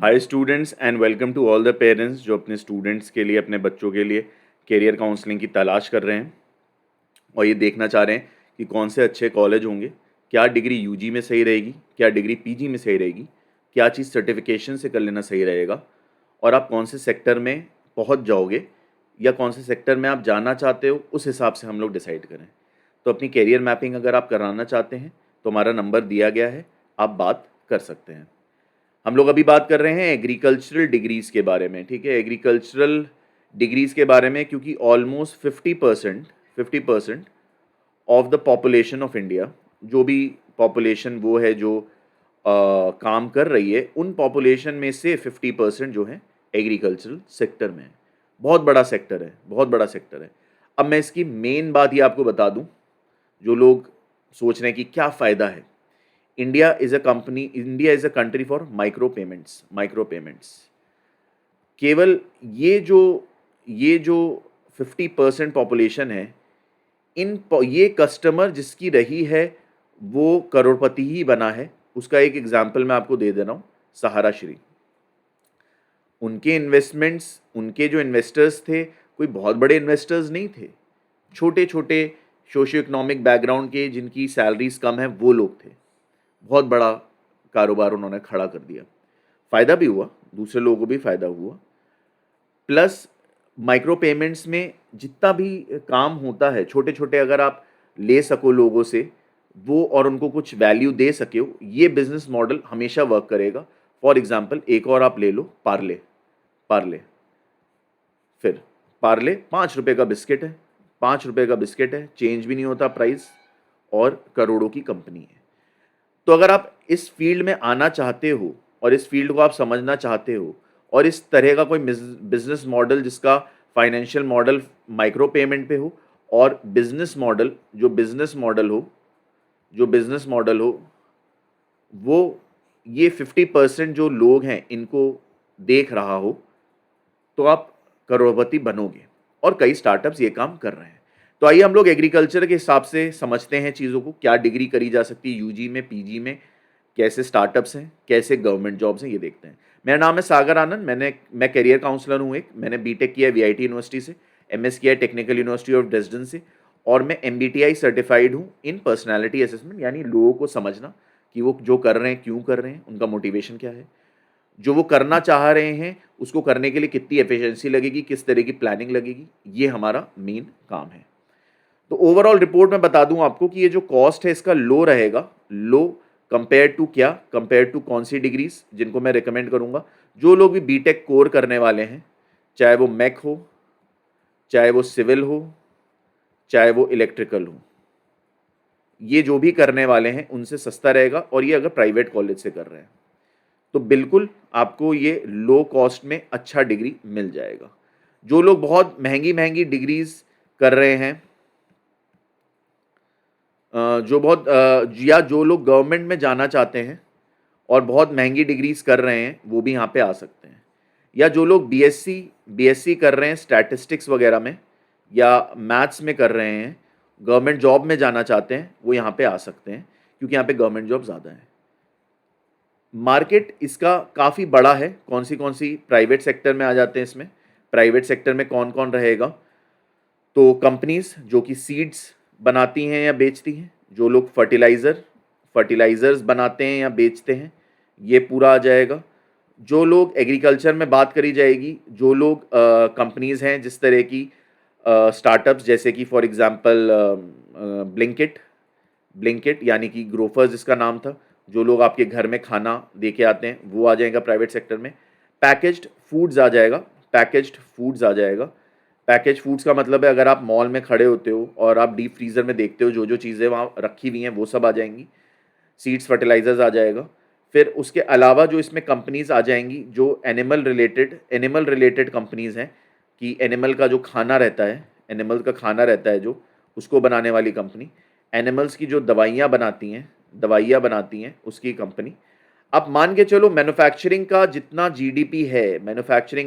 Hi students and welcome to all the parents जो अपने students के लिए, अपने बच्चों के लिए करियर काउंसलिंग की तलाश कर रहे हैं और ये देखना चाह रहे हैं कि कौन से अच्छे कॉलेज होंगे, क्या डिग्री यूजी में सही रहेगी, क्या डिग्री पीजी में सही रहेगी, क्या चीज़ सर्टिफिकेशन से कर लेना सही रहेगा और आप कौन से सेक्टर में पहुंच जाओगे या कौन से सेक्टर में आप जाना चाहते हो, उस हिसाब से हम लोग डिसाइड करें। तो अपनी करियर मैपिंग अगर आप कराना चाहते हैं तो हमारा नंबर दिया गया है, आप बात कर सकते हैं। हम लोग अभी बात कर रहे हैं एग्रीकल्चरल डिग्रीज़ के बारे में, ठीक है। एग्रीकल्चरल डिग्रीज़ के बारे में, क्योंकि almost 50% of the population of India, जो भी पॉपुलेशन वो है जो काम कर रही है, उन पॉपुलेशन में से 50% जो है एग्रीकल्चरल सेक्टर में है। बहुत बड़ा सेक्टर है, बहुत बड़ा सेक्टर है। अब मैं इसकी मेन बात ये आपको बता दूं, जो लोग सोच रहे हैं कि क्या फ़ायदा है। India is a country for micro payments. केवल ये जो 50% पॉपुलेशन है, ये कस्टमर जिसकी रही है वो करोड़पति ही बना है। उसका एक एग्जाम्पल मैं आपको दे रहा हूँ, सहारा श्री। उनके इन्वेस्टमेंट्स, उनके जो इन्वेस्टर्स थे, कोई बहुत बड़े इन्वेस्टर्स नहीं थे, छोटे छोटे सोशियो इकोनॉमिक बैकग्राउंड के जिनकी सैलरीज कम है वो लोग थे। बहुत बड़ा कारोबार उन्होंने खड़ा कर दिया, फ़ायदा भी हुआ, दूसरे लोगों को भी फ़ायदा हुआ। प्लस माइक्रो पेमेंट्स में जितना भी काम होता है, छोटे छोटे अगर आप ले सको लोगों से वो और उनको कुछ वैल्यू दे सके हो, ये बिजनेस मॉडल हमेशा वर्क करेगा। फॉर एग्जांपल एक और आप ले लो, पार्ले। पार्ले फिर पार्ले 5 रुपए का बिस्किट है, 5 रुपए का बिस्किट है, चेंज भी नहीं होता प्राइस, और करोड़ों की कंपनी है। तो अगर आप इस फील्ड में आना चाहते हो और इस फील्ड को आप समझना चाहते हो और इस तरह का कोई बिजनेस मॉडल जिसका फाइनेंशियल मॉडल माइक्रो पेमेंट पे हो, और बिजनेस मॉडल हो वो ये 50% जो लोग हैं इनको देख रहा हो, तो आप करोड़पति बनोगे। और कई स्टार्टअप्स ये काम कर रहे हैं। तो आइए हम लोग एग्रीकल्चर के हिसाब से समझते हैं चीज़ों को, क्या डिग्री करी जा सकती है यूजी में, पीजी में, कैसे स्टार्टअप्स हैं, कैसे गवर्नमेंट जॉब्स हैं, ये देखते हैं। मेरा नाम है सागर आनंद, मैं करियर काउंसलर हूँ। मैंने बीटेक किया है वीआईटी यूनिवर्सिटी से, एमएस किया है टेक्निकल यूनिवर्सिटी ऑफ ड्रेसडन से, और मैं एमबीटीआई सर्टिफाइड हूँ इन पर्सनैलिटी असेसमेंट, यानी लोगों को समझना कि वो जो कर रहे हैं क्यों कर रहे हैं, उनका मोटिवेशन क्या है, जो वो करना चाह रहे हैं उसको करने के लिए कितनी एफिशिएंसी लगेगी, किस तरह की प्लानिंग लगेगी, ये हमारा मेन काम है। तो ओवरऑल रिपोर्ट में बता दूं आपको कि ये जो कॉस्ट है इसका लो रहेगा। लो कंपेयर टू कौन सी डिग्रीज जिनको मैं रिकमेंड करूंगा। जो लोग भी बीटेक कोर करने वाले हैं, चाहे वो मैक हो, चाहे वो सिविल हो, चाहे वो इलेक्ट्रिकल हो, ये जो भी करने वाले हैं उनसे सस्ता रहेगा। और ये अगर प्राइवेट कॉलेज से कर रहे हैं तो बिल्कुल आपको ये लो कॉस्ट में अच्छा डिग्री मिल जाएगा। जो लोग बहुत महंगी महंगी डिग्रीज कर रहे हैं, या जो लोग गवर्नमेंट में जाना चाहते हैं और बहुत महंगी डिग्रीज कर रहे हैं, वो भी यहाँ पे आ सकते हैं। या जो लोग बीएससी कर रहे हैं स्टैटिस्टिक्स वगैरह में या मैथ्स में कर रहे हैं, गवर्नमेंट जॉब में जाना चाहते हैं, वो यहाँ पे आ सकते हैं, क्योंकि यहाँ पे गवर्नमेंट जॉब ज़्यादा है। मार्केट इसका काफ़ी बड़ा है। कौन सी प्राइवेट सेक्टर में आ जाते हैं इसमें। प्राइवेट सेक्टर में कौन कौन रहेगा, तो कंपनीज जो कि सीड्स बनाती हैं या बेचती हैं, जो लोग फर्टिलाइजर्स बनाते हैं या बेचते हैं, ये पूरा आ जाएगा। जो लोग एग्रीकल्चर में बात करी जाएगी, जो लोग कंपनीज हैं जिस तरह की स्टार्टअप्स, जैसे कि फॉर एग्जांपल ब्लिंकिट यानी कि ग्रोफर्स जिसका नाम था, जो लोग आपके घर में खाना दे के आते हैं, वो आ जाएगा प्राइवेट सेक्टर में। पैकेज्ड फूड्स आ जाएगा। पैकेज फूड्स का मतलब है, अगर आप मॉल में खड़े होते हो और आप डीप फ्रीज़र में देखते हो जो जो चीज़ें वहाँ रखी हुई हैं, वो सब आ जाएंगी। सीड्स फर्टिलाइजर्स आ जाएगा। फिर उसके अलावा जो इसमें कंपनीज आ जाएंगी जो एनिमल रिलेटेड कंपनीज हैं, कि एनिमल का खाना रहता है जो, उसको बनाने वाली कंपनी। एनिमल्स की जो दवाइयाँ बनाती हैं उसकी कंपनी। अब मान के चलो मैन्युफैक्चरिंग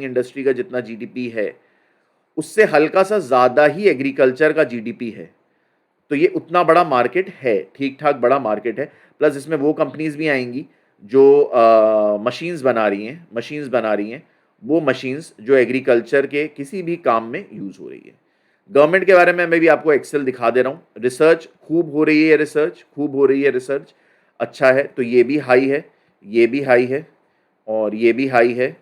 इंडस्ट्री का जितना जीडीपी है, उससे हल्का सा ज़्यादा ही एग्रीकल्चर का जीडीपी है। तो ये उतना बड़ा मार्केट है, ठीक ठाक बड़ा मार्केट है। प्लस इसमें वो कंपनीज भी आएंगी जो मशीन्स बना रही हैं, वो मशीन्स जो एग्रीकल्चर के किसी भी काम में यूज़ हो रही है। गवर्नमेंट के बारे में मैं भी आपको एक्सेल दिखा दे रहा हूँ। रिसर्च खूब हो रही है, रिसर्च अच्छा है, तो ये भी हाई है, ये भी हाई है, और ये भी हाई है,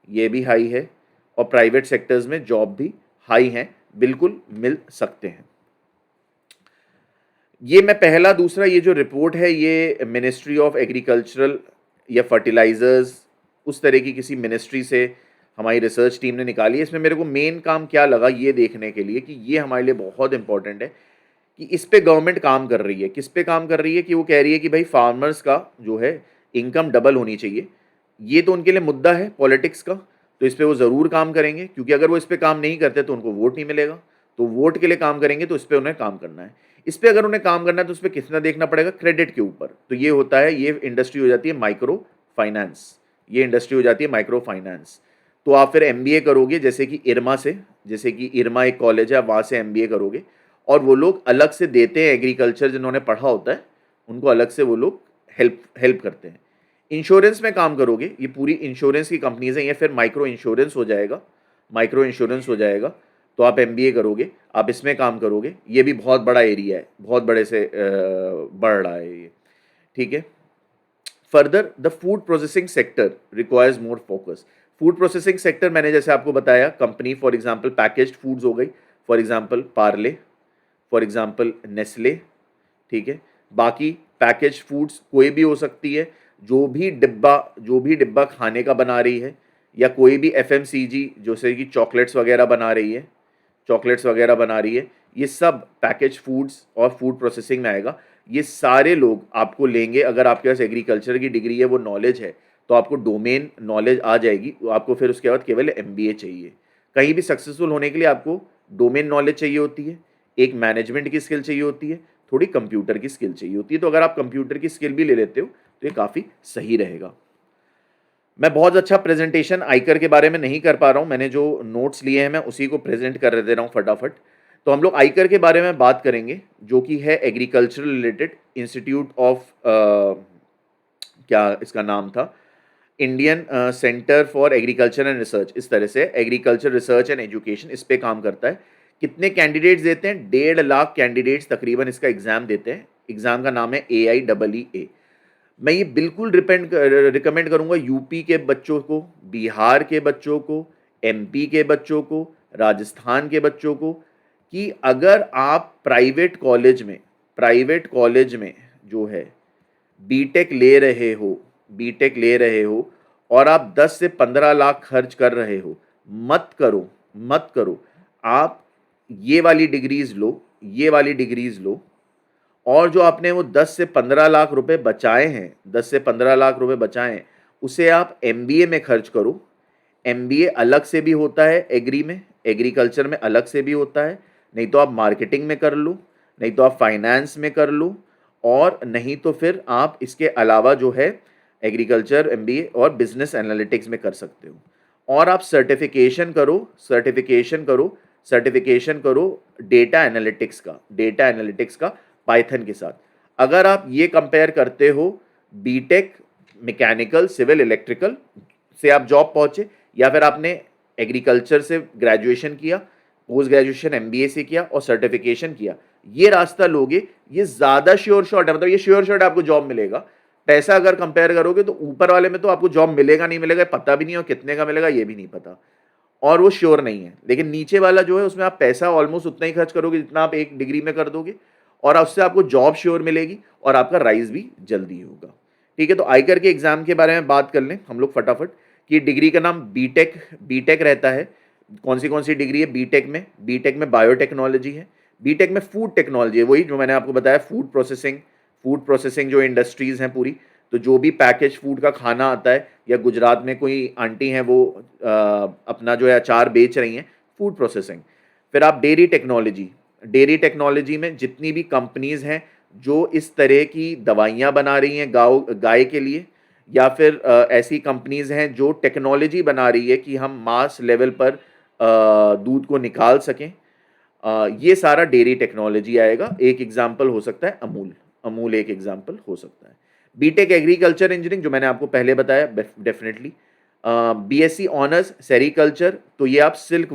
ये भी हाई है, और प्राइवेट सेक्टर्स में जॉब भी हाई हैं, बिल्कुल मिल सकते हैं। ये मैं पहला दूसरा ये जो रिपोर्ट है ये मिनिस्ट्री ऑफ एग्रीकल्चरल या फर्टिलाइजर्स उस तरह की किसी मिनिस्ट्री से हमारी रिसर्च टीम ने निकाली है। इसमें मेरे को मेन काम क्या लगा ये देखने के लिए कि ये हमारे लिए बहुत इंपॉर्टेंट है कि इस पे गवर्नमेंट काम कर रही है। किस पे काम कर रही है? कि वो कह रही है कि भाई फार्मर्स का जो है इनकम डबल होनी चाहिए। ये तो उनके लिए मुद्दा है पॉलिटिक्स का, तो इस पे वो ज़रूर काम करेंगे, क्योंकि अगर वो इस पे काम नहीं करते तो उनको वोट नहीं मिलेगा। तो वोट के लिए काम करेंगे, तो इस पे उन्हें काम करना है। इस पे अगर उन्हें काम करना है तो उस पे कितना देखना पड़ेगा? क्रेडिट के ऊपर। तो ये होता है, ये इंडस्ट्री हो जाती है माइक्रो फाइनेंस। ये इंडस्ट्री हो जाती है माइक्रो फाइनेंस। तो आप फिर एमबीए करोगे, जैसे कि इरमा से, जैसे कि इरमा एक कॉलेज है, आप वहाँ से एमबीए करोगे, और वो लोग अलग से देते हैं, एग्रीकल्चर जिन्होंने पढ़ा होता है उनको अलग से वो लोग हेल्प हेल्प करते हैं। इंश्योरेंस में काम करोगे, ये पूरी इंश्योरेंस की कंपनीज हैं, ये फिर माइक्रो इंश्योरेंस हो जाएगा, माइक्रो इंश्योरेंस हो जाएगा। तो आप एमबीए करोगे, आप इसमें काम करोगे, ये भी बहुत बड़ा एरिया है, बहुत बड़े से बढ़ रहा है ये, ठीक है। Further the food processing sector requires more focus. Food processing sector मैंने जैसे आपको बताया, company for example packaged foods हो गई, for example Parle, for example Nestle, ठीक है। बाकी पैकेज फूड्स कोई भी हो सकती है, जो भी डिब्बा खाने का बना रही है, या कोई भी एफएमसीजी जैसे कि चॉकलेट्स वगैरह बना रही है, ये सब पैकेज फूड्स और फूड प्रोसेसिंग में आएगा। ये सारे लोग आपको लेंगे अगर आपके पास एग्रीकल्चर की डिग्री है, वो नॉलेज है, तो आपको डोमेन नॉलेज आ जाएगी। तो आपको फिर उसके बाद केवल एमबीए चाहिए। कहीं भी सक्सेसफुल होने के लिए आपको डोमेन नॉलेज चाहिए होती है, एक मैनेजमेंट की स्किल चाहिए होती है, थोड़ी कंप्यूटर की स्किल चाहिए होती है। तो अगर आप कंप्यूटर की स्किल भी ले लेते हो तो ये काफ़ी सही रहेगा। मैं बहुत अच्छा प्रेजेंटेशन आईकर के बारे में नहीं कर पा रहा हूँ, मैंने जो नोट्स लिए हैं मैं उसी को प्रेजेंट कर दे रहा हूँ फटाफट। तो हम लोग आईकर के बारे में बात करेंगे, जो कि है एग्रीकल्चरल रिलेटेड इंस्टीट्यूट ऑफ, क्या इसका नाम था, Indian centre for agriculture and research, इस तरह से एग्रीकल्चर रिसर्च एंड एजुकेशन इस पे काम करता है। कितने कैंडिडेट्स देते हैं? 1.5 लाख कैंडिडेट्स तकरीबन इसका एग्ज़ाम देते हैं। एग्ज़ाम का नाम है AIEE। मैं ये बिल्कुल रिकमेंड करूँगा यूपी के बच्चों को, बिहार के बच्चों को, एमपी के बच्चों को, राजस्थान के बच्चों को, कि अगर आप प्राइवेट कॉलेज में जो है बीटेक ले रहे हो और आप 10 से 15 लाख खर्च कर रहे हो, मत करो। आप ये वाली डिग्रीज लो, और जो आपने वो 10 से 15 लाख रुपए बचाए हैं, 10 से 15 लाख रुपए बचाए हैं, उसे आप एमबीए में खर्च करो। एमबीए अलग से भी होता है, एग्रीकल्चर में अलग से भी होता है। नहीं तो आप मार्केटिंग में कर लो, नहीं तो आप फाइनेंस में कर लो, और नहीं तो फिर आप इसके अलावा जो है एग्रीकल्चर एमबीए और बिजनेस एनालिटिक्स में कर सकते हो। और आप सर्टिफिकेशन करो डेटा एनालिटिक्स का पाइथन के साथ। अगर आप ये कंपेयर करते हो, बीटेक मैकेनिकल सिविल इलेक्ट्रिकल से आप जॉब पहुंचे, या फिर आपने एग्रीकल्चर से ग्रेजुएशन किया, पोस्ट ग्रेजुएशन एमबीए से किया और सर्टिफिकेशन किया, ये रास्ता लोगे, ये ज़्यादा श्योर शॉट है। मतलब ये श्योर शॉट आपको जॉब मिलेगा। पैसा अगर कंपेयर करोगे तो ऊपर वाले में तो आपको जॉब मिलेगा नहीं मिलेगा पता भी नहीं, और कितने का मिलेगा ये भी नहीं पता, और वो श्योर नहीं है। लेकिन नीचे वाला जो है उसमें आप पैसा ऑलमोस्ट उतना ही खर्च करोगे जितना आप एक डिग्री में कर दोगे, और उससे आपको जॉब श्योर मिलेगी और आपका राइज भी जल्दी होगा। ठीक है, तो आईकर के एग्जाम के बारे में बात कर लें हम लोग फटाफट, कि डिग्री का नाम बीटेक रहता है। कौन सी डिग्री है बीटेक में बायोटेक्नोलॉजी है, बीटेक में फूड टेक्नोलॉजी है, वही जो मैंने आपको बताया फूड प्रोसेसिंग जो इंडस्ट्रीज हैं पूरी। तो जो भी पैकेज फूड का खाना आता है, या गुजरात में कोई आंटी हैं वो अपना जो है अचार बेच रही हैं, फूड प्रोसेसिंग। फिर आप डेयरी टेक्नोलॉजी में जितनी भी कंपनीज हैं जो इस तरह की दवाइयाँ बना रही हैं गाय के लिए, या फिर ऐसी कंपनीज हैं जो टेक्नोलॉजी बना रही है कि हम मास लेवल पर दूध को निकाल सकें, ये सारा डेयरी टेक्नोलॉजी आएगा। एक एग्जाम्पल हो सकता है अमूल एक एग्जाम्पल हो सकता है। बीटेक एग्रीकल्चर इंजीनियरिंग जो मैंने आपको पहले बताया, डेफिनेटली। बीएससी ऑनर्स सेरीकल्चर, तो ये आप सिल्क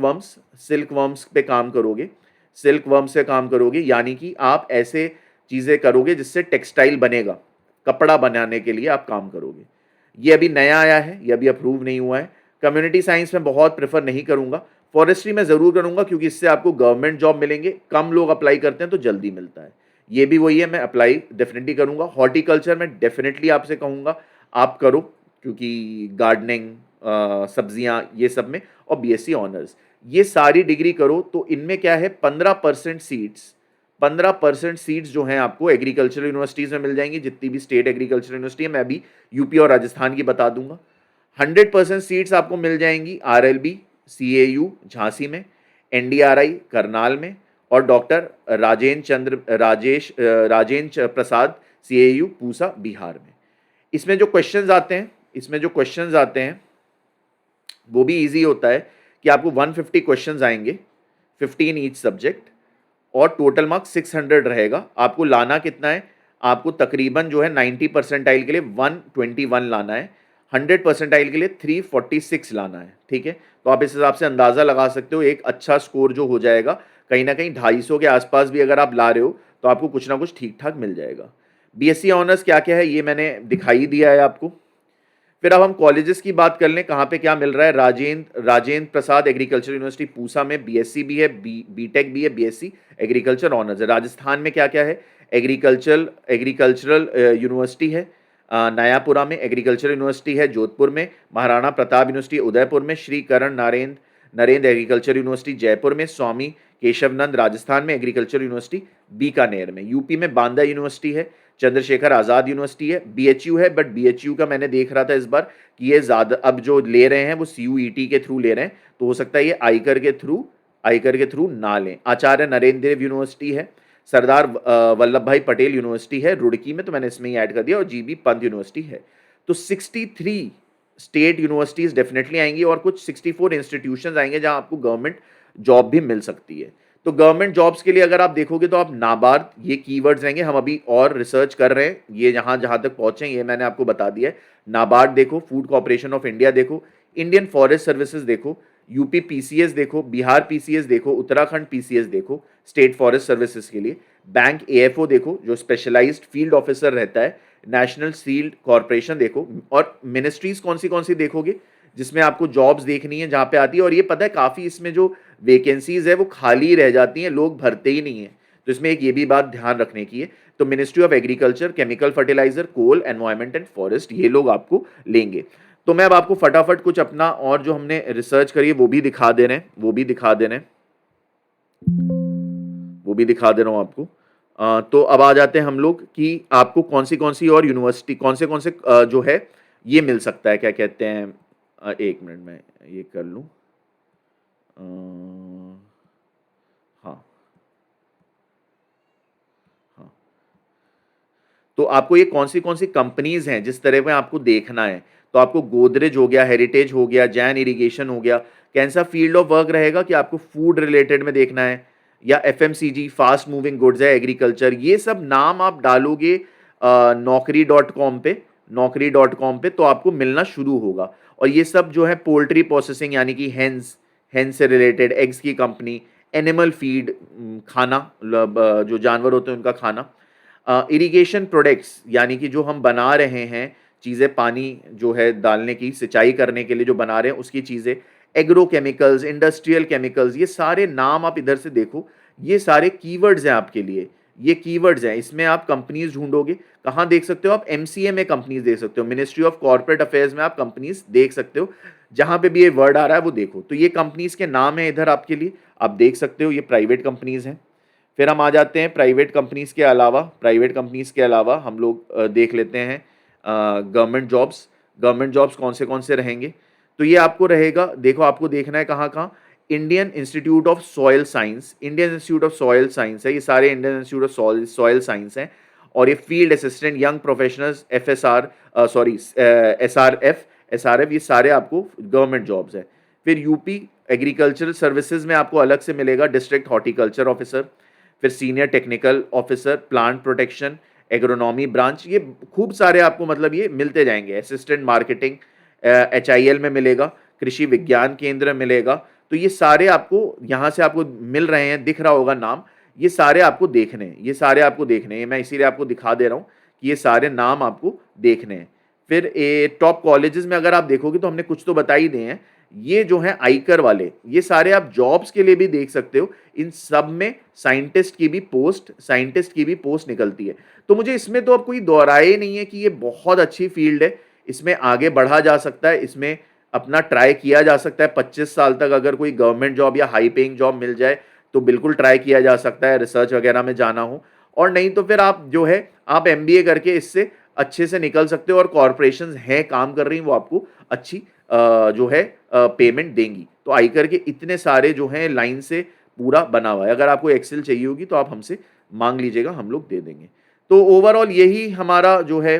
वर्म्स पे काम करोगे, सिल्क वर्म्स से काम करोगे, यानी कि आप ऐसे चीज़ें करोगे जिससे टेक्सटाइल बनेगा, कपड़ा बनाने के लिए आप काम करोगे। ये अभी नया आया है, ये अभी अप्रूव नहीं हुआ है। कम्युनिटी साइंस में बहुत प्रेफर नहीं करूंगा, फॉरेस्ट्री में ज़रूर करूंगा क्योंकि इससे आपको गवर्नमेंट जॉब मिलेंगे, कम लोग अप्लाई करते हैं तो जल्दी मिलता है। ये भी वही है, मैं अप्लाई डेफिनेटली करूंगा। हॉर्टिकल्चर में डेफिनेटली आपसे कहूंगा आप करो, क्योंकि गार्डनिंग, सब्जियां, ये सब में, और बीएससी ऑनर्स, ये सारी डिग्री करो तो इनमें क्या है, 15% सीट्स जो हैं आपको एग्रीकल्चरल यूनिवर्सिटीज़ में मिल जाएंगी, जितनी भी स्टेट एग्रीकल्चर यूनिवर्सिटी है। मैं अभी यूपी और राजस्थान की बता दूंगा। 100% सीट्स आपको मिल जाएंगी आरएलबी सीएयू झांसी में, एनडीआरआई करनाल में, और डॉक्टर राजेंद्र प्रसाद सीएयू पूसा बिहार में। इसमें जो क्वेश्चंस आते हैं वो भी इजी होता है कि आपको 150 क्वेश्चंस आएंगे, 15 ईच सब्जेक्ट, और टोटल मार्क्स 600 रहेगा। आपको लाना कितना है, आपको तकरीबन जो है 90 परसेंटाइल के लिए 121 लाना है, 100 परसेंटाइल के लिए 346 लाना है। ठीक है, तो आप इस हिसाब से अंदाज़ा लगा सकते हो एक अच्छा स्कोर जो हो जाएगा, कहीं ना कहीं 250 के आसपास भी अगर आप ला रहे हो तो आपको कुछ ना कुछ ठीक ठाक मिल जाएगा। बीएससी ऑनर्स क्या क्या है ये मैंने दिखाई दिया है आपको। फिर अब हम कॉलेजेस की बात कर लें, कहाँ पे क्या मिल रहा है। राजेंद्र प्रसाद एग्रीकल्चर यूनिवर्सिटी पूसा में बीएससी भी है, बीटेक भी है, बीएससी एग्रीकल्चर ऑनर्स है। राजस्थान में क्या क्या है, एग्रीकल्चरल यूनिवर्सिटी है नयापुरा में, एग्रीकल्चर यूनिवर्सिटी है जोधपुर में, महाराणा प्रताप यूनिवर्सिटी उदयपुर में, श्री करण नरेंद्र एग्रीकल्चर यूनिवर्सिटी जयपुर में, स्वामी केशवनंद राजस्थान में, एग्रीकल्चर यूनिवर्सिटी बीकानेर में। यूपी में बांदा यूनिवर्सिटी है, चंद्रशेखर आज़ाद यूनिवर्सिटी है, बीएचयू है, बट बीएचयू का मैंने देख रहा था इस बार कि ये ज़्यादा अब जो ले रहे हैं वो सीयूईटी के थ्रू ले रहे हैं, तो हो सकता है ये आयकर के थ्रू ना लें। आचार्य नरेंद्र देव यूनिवर्सिटी है, सरदार वल्लभ भाई पटेल यूनिवर्सिटी है रुड़की में, तो मैंने इसमें ही ऐड कर दिया, और जीबी पंत यूनिवर्सिटी है। तो 63 स्टेट यूनिवर्सिटीज़ डेफिनेटली आएंगी, और कुछ 64 इंस्टीट्यूशंस आएंगे जहां आपको गवर्नमेंट जॉब भी मिल सकती है। तो गवर्नमेंट जॉब्स के लिए अगर आप देखोगे तो आप नाबार्ड, ये कीवर्ड्स रहेंगे, हम अभी और रिसर्च कर रहे हैं, ये जहां जहां तक पहुंचे ये मैंने आपको बता दिया है। नाबार्ड देखो, फूड कॉर्पोरेशन ऑफ इंडिया देखो, इंडियन फॉरेस्ट सर्विसेज देखो, यूपी पीसीएस देखो, बिहार पीसीएस देखो, उत्तराखंड पीसीएस देखो स्टेट फॉरेस्ट सर्विसेज के लिए, बैंक एएफओ देखो जो स्पेशलाइज्ड फील्ड ऑफिसर रहता है, नेशनल सील्ड कॉर्पोरेशन देखो, और मिनिस्ट्रीज कौन सी देखोगे जिसमें आपको जॉब्स देखनी है जहां पे आती है। और ये पता है काफ़ी इसमें जो वैकेंसीज है वो खाली रह जाती हैं, लोग भरते ही नहीं है, तो इसमें एक ये भी बात ध्यान रखने की है। तो ministry of agriculture, chemical fertiliser, coal, environment and forest, ये लोग आपको लेंगे। तो मैं अब आपको फटाफट कुछ अपना और जो हमने रिसर्च करी है वो भी दिखा दे रहे हैं, वो भी दिखा दे रहा हूँ आपको। तो अब आ जाते हैं हम लोग कि आपको कौन सी और यूनिवर्सिटी, कौन से जो है ये मिल सकता है, क्या कहते हैं, एक मिनट में ये कर लूँ। हाँ हाँ, तो आपको ये कौन सी कंपनीज हैं जिस तरह में आपको देखना है, तो आपको गोदरेज हो गया, हेरिटेज हो गया, जैन इरिगेशन हो गया। कैसा फील्ड ऑफ वर्क रहेगा कि आपको फूड रिलेटेड में देखना है, या एफएमसीजी, फास्ट मूविंग गुड्स है, एग्रीकल्चर, ये सब नाम आप डालोगे नौकरी.com पे तो आपको मिलना शुरू होगा। और ये सब जो है पोल्ट्री प्रोसेसिंग, यानी कि हेंस से रिलेटेड, एग्स की कंपनी, एनिमल फीड, खाना, जो जानवर होते हैं उनका खाना, इरिगेशन प्रोडक्ट्स, यानी कि जो हम बना रहे हैं चीज़ें, पानी जो है डालने की, सिंचाई करने के लिए जो बना रहे हैं उसकी चीज़ें, एग्रो केमिकल्स, इंडस्ट्रियल केमिकल्स, ये सारे नाम आप इधर से देखो, ये सारे कीवर्ड्स हैं आपके लिए, ये कीवर्ड्स हैं। इसमें आप कंपनीज ढूंढोगे, कहाँ देख सकते हो आप, एमसीए में कंपनीज देख सकते हो, मिनिस्ट्री ऑफ कॉर्पोरेट अफेयर्स में आप कंपनीज देख सकते हो, जहां पे भी ये वर्ड आ रहा है वो देखो। तो ये कंपनीज के नाम है इधर आपके लिए, आप देख सकते हो, ये प्राइवेट कंपनीज हैं। फिर हम आ जाते हैं प्राइवेट कंपनीज के अलावा हम लोग देख लेते हैं गवर्नमेंट जॉब्स कौन से रहेंगे। तो ये आपको रहेगा, देखो आपको देखना है कहाँ कहाँ, Indian institute of soil science है, ये सारे Indian institute of soil science हैं। और ये field assistant, young professionals, SRF, ये सारे आपको गवर्नमेंट जॉब्स है। फिर यूपी एग्रीकल्चरल सर्विसेज में आपको अलग से मिलेगा डिस्ट्रिक्ट हॉर्टिकल्चर ऑफिसर, फिर senior technical officer, plant protection, agronomy branch, ये खूब सारे आपको मतलब ये मिलते जाएंगे। असिस्टेंट मार्केटिंग HIL में मिलेगा, कृषि विज्ञान केंद्र मिलेगा। तो ये सारे आपको यहाँ से आपको मिल रहे हैं, दिख रहा होगा नाम। ये सारे आपको देखने हैं, ये सारे आपको देखने हैं, मैं इसीलिए आपको दिखा दे रहा हूँ कि ये सारे नाम आपको देखने हैं। फिर टॉप कॉलेजेस में अगर आप देखोगे तो हमने कुछ तो बता ही दिए हैं। ये जो है आईकर वाले, ये सारे आप जॉब्स के लिए भी देख सकते हो। इन सब में साइंटिस्ट की भी पोस्ट निकलती है। तो मुझे इसमें तो अब कोई दोहराए ही नहीं है कि ये बहुत अच्छी फील्ड है, इसमें आगे बढ़ा जा सकता है, इसमें अपना ट्राई किया जा सकता है। 25 साल तक अगर कोई गवर्नमेंट जॉब या हाई पेइंग जॉब मिल जाए तो बिल्कुल ट्राई किया जा सकता है, रिसर्च वगैरह में जाना हो। और नहीं तो फिर आप जो है आप MBA करके इससे अच्छे से निकल सकते हो, और कॉरपोरेशंस हैं काम कर रही हैं, वो आपको अच्छी जो है पेमेंट देंगी। तो आईकर के इतने सारे जो हैं लाइन से पूरा बना हुआ है। अगर आपको एक्सेल चाहिए होगी तो आप हमसे मांग लीजिएगा, हम लोग दे देंगे। तो ओवरऑल यही हमारा जो है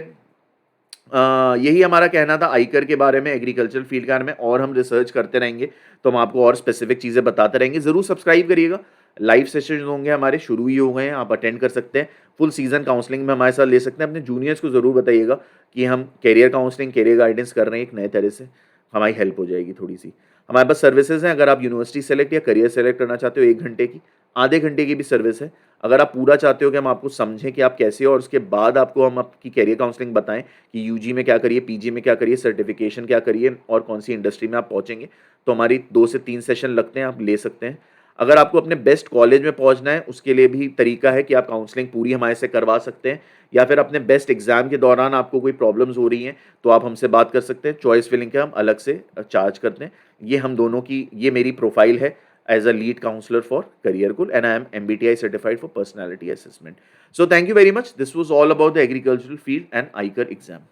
यही हमारा कहना था आईकर के बारे में, एग्रीकल्चर फील्ड के बारे में। और हम रिसर्च करते रहेंगे तो हम आपको और स्पेसिफिक चीज़ें बताते रहेंगे। ज़रूर सब्सक्राइब करिएगा। लाइव सेशन होंगे हमारे, शुरू ही हो गए हैं, आप अटेंड कर सकते हैं। फुल सीजन काउंसलिंग में हमारे साथ ले सकते हैं। अपने जूनियर्स को ज़रूर बताइएगा कि हम कैरियर काउंसलिंग, कैरियर गाइडेंस कर रहे हैं एक नए तरह से, हमारी हेल्प हो जाएगी थोड़ी सी। हमारे पास सर्विसेज हैं, अगर आप यूनिवर्सिटी सेलेक्ट या करियर सेलेक्ट करना चाहते हो, 1 घंटे की, आधे घंटे की भी सर्विस है। अगर आप पूरा चाहते हो कि हम आपको समझें कि आप कैसे हो, और उसके बाद आपको हम आपकी कैरियर काउंसलिंग बताएं कि यूजी में क्या करिए, पीजी में क्या करिए, सर्टिफिकेशन क्या करिए, और कौन सी इंडस्ट्री में आप पहुंचेंगे, तो हमारी 2 से 3 सेशन लगते हैं, आप ले सकते हैं। अगर आपको अपने बेस्ट कॉलेज में पहुंचना है, उसके लिए भी तरीका है कि आप काउंसलिंग पूरी हमारे से करवा सकते हैं। या फिर अपने बेस्ट एग्जाम के दौरान आपको कोई प्रॉब्लम्स हो रही हैं तो आप हमसे बात कर सकते हैं। चॉइस फिलिंग के हम अलग से चार्ज करते हैं। ये हम दोनों की, ये मेरी प्रोफाइल है as a lead counselor for CareerGoal, and I am MBTI certified for personality assessment. So thank you very much. This was all about the agricultural field and ICAR exam.